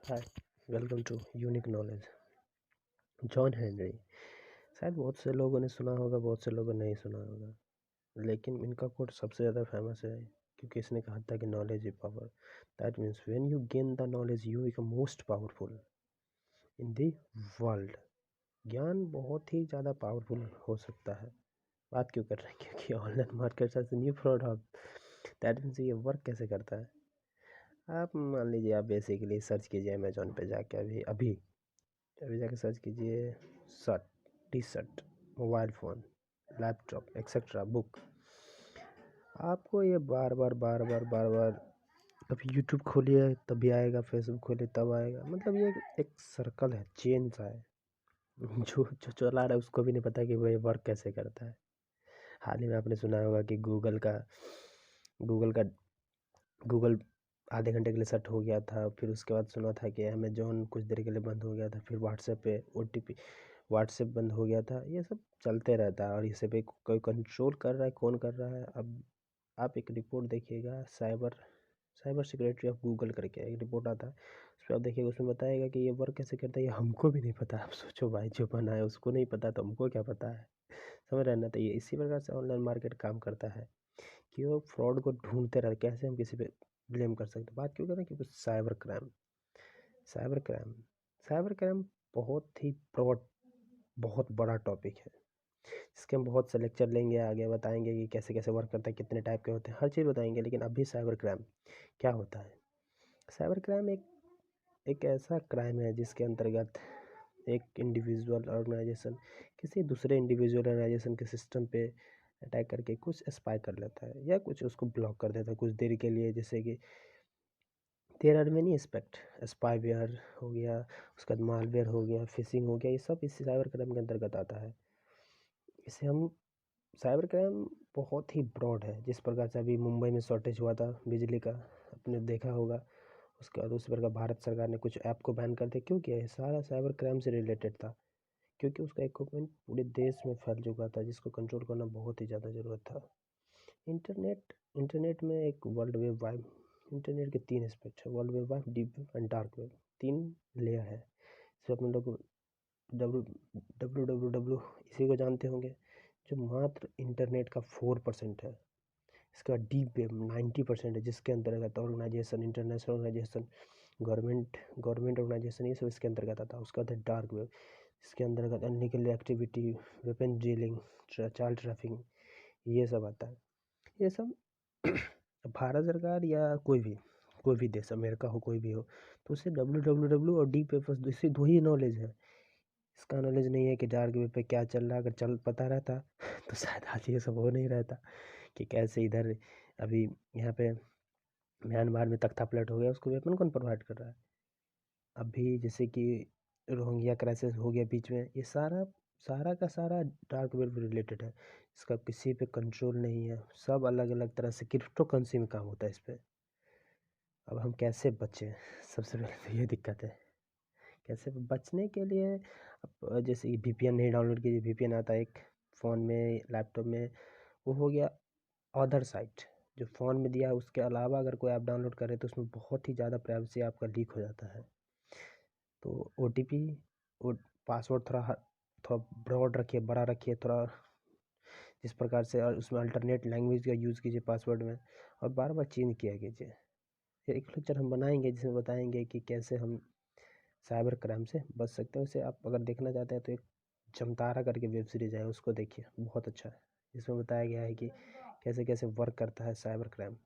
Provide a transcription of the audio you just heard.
Hi, welcome to unique knowledge. John Henry, शायद बहुत से लोगों ने सुना होगा, बहुत से लोगों ने नहीं सुना होगा, लेकिन इनका कोट सबसे ज़्यादा फेमस है क्योंकि इसने कहा था कि knowledge is power. That means when you gain the knowledge you become most powerful in the world. ज्ञान बहुत ही ज़्यादा पावरफुल हो सकता है। बात क्यों कर रहे हैं? क्योंकि online market as new product. That means ये वर्क कैसे करता है। आप मान लीजिए, आप बेसिकली सर्च कीजिए अमेजोन पे जाके, अभी अभी अभी जाके सर्च कीजिए shirt, T shirt, mobile phone, laptop etcetera, book. आपको ये बार बार बार बार बार बार, कभी यूट्यूब खोलिए तब भी आएगा, फेसबुक खोलिए तब आएगा। मतलब ये एक सर्कल है, चेन सा है। जो जो चला रहा है उसको भी नहीं पता कि वो ये वर्क कैसे करता है। हाल ही में आपने सुना होगा कि गूगल का गूगल आधे घंटे के लिए सेट हो गया था। फिर उसके बाद सुना था कि अमेजोन कुछ देर के लिए बंद हो गया था। फिर व्हाट्सएप पे OTP, व्हाट्सएप बंद हो गया था। ये सब चलते रहता है और इसे पे कोई कंट्रोल कर रहा है, कौन कर रहा है। अब आप एक रिपोर्ट देखिएगा, cyber cyber security of Google करके एक रिपोर्ट आता है, उस पर आप देखिएगा, उसमें बताएगा कि ये वर्क कैसे करता है। ये हमको भी नहीं पता। आप सोचो भाई, जो बना है उसको नहीं पता तो हमको क्या पता है। समझ रहे हैं ना। तो ये इसी प्रकार से ऑनलाइन मार्केट काम करता है कि वो फ्रॉड को ढूंढते रहे, कैसे हम किसी पे ब्लेम कर सकते हैं। बात क्यों करें? क्योंकि साइबर क्राइम साइबर क्राइम बहुत ही ब्रॉड, बहुत बड़ा टॉपिक है। इसके हम बहुत से लेक्चर लेंगे, आगे बताएंगे कि कैसे कैसे वर्क करता है, कितने टाइप के होते हैं, हर चीज़ बताएंगे। लेकिन अभी साइबर क्राइम क्या होता है। साइबर क्राइम एक एक ऐसा क्राइम है जिसके अंतर्गत एक इंडिविजुअल ऑर्गेनाइजेशन किसी दूसरे इंडिविजुअल ऑर्गेनाइजेशन के सिस्टम पे अटैक करके कुछ स्पाई कर लेता है या कुछ उसको ब्लॉक कर देता है कुछ देर के लिए। जैसे कि there are many aspect, spyware हो गया, उसके बाद मालवेयर हो गया, फिशिंग हो गया, ये सब इस साइबर क्राइम के अंतर्गत आता है। इसे हम साइबर क्राइम बहुत ही ब्रॉड है। जिस प्रकार से अभी मुंबई में शॉर्टेज हुआ था बिजली का, आपने देखा होगा। उसके बाद उसी प्रकार भारत सरकार ने कुछ ऐप को बैन कर दिया। क्यों किया? ये सारा साइबर क्राइम से रिलेटेड था, क्योंकि उसका इक्विपमेंट पूरे देश में फैल चुका था, जिसको कंट्रोल करना बहुत ही ज़्यादा ज़रूरत था। इंटरनेट इंटरनेट में एक वर्ल्ड वेब वाइब, इंटरनेट के 3 एस्पेक्ट है, world web vibe, deep web and dark web. 3 layer है। इसमें अपने लोग डब्लू डब्लू डब्लू डब्लू इसी को जानते होंगे, जो मात्र इंटरनेट का 4% है। इसके बाद डीप वेब 90% है, जिसके अंतर्गत organisation, international organisation, government organisation, ये सब इसके अंतर्गत आता है। उसके बाद है डार्क वेब, इसके अंतर्गत illegal activity, weapon dealing, child trafficking, ये सब आता है। ये सब भारत सरकार या कोई भी देश, अमेरिका हो कोई भी हो, तो उसे WWW और डीप वेब, बस इसी 2 ही नॉलेज है। इसका नॉलेज नहीं है कि डार्क वेब पे क्या चल रहा है। अगर चल पता रहता तो शायद आज ये सब हो नहीं रहता कि कैसे इधर अभी यहाँ पे म्यांमार में तख्ता पलट हो गया, उसको वेपन कौन प्रोवाइड कर रहा है। अभी जैसे कि रोहिंग्या क्राइसिस हो गया बीच में, ये सारा सारा का सारा डार्क वेब रिलेटेड है। इसका किसी पे कंट्रोल नहीं है। सब अलग अलग तरह से क्रिप्टो करेंसी में काम होता है इस पे। अब हम कैसे बचें? सबसे पहले तो ये दिक्कत है। कैसे बचने के लिए, अब जैसे VPN नहीं डाउनलोड कीजिए। VPN आता है एक फ़ोन में, लैपटॉप में, वो हो गया अदर साइट। जो फ़ोन में दिया है उसके अलावा अगर कोई ऐप डाउनलोड करे तो उसमें बहुत ही ज़्यादा प्राइवेसी आपका लीक हो जाता है। तो OTP और पासवर्ड थोड़ा थोड़ा ब्रॉड रखिए, बड़ा रखिए थोड़ा, जिस प्रकार से, और उसमें अल्टरनेट लैंग्वेज का यूज़ कीजिए पासवर्ड में, और बार बार चेंज किया कीजिए। फिर एक लेक्चर हम बनाएंगे जिसमें बताएंगे कि कैसे हम साइबर क्राइम से बच सकते हैं। उसे आप अगर देखना चाहते हैं तो एक जमतारा करके वेब सीरीज़ है, उसको देखिए, बहुत अच्छा है। जिसमें बताया गया है कि कैसे कैसे वर्क करता है साइबर क्राइम।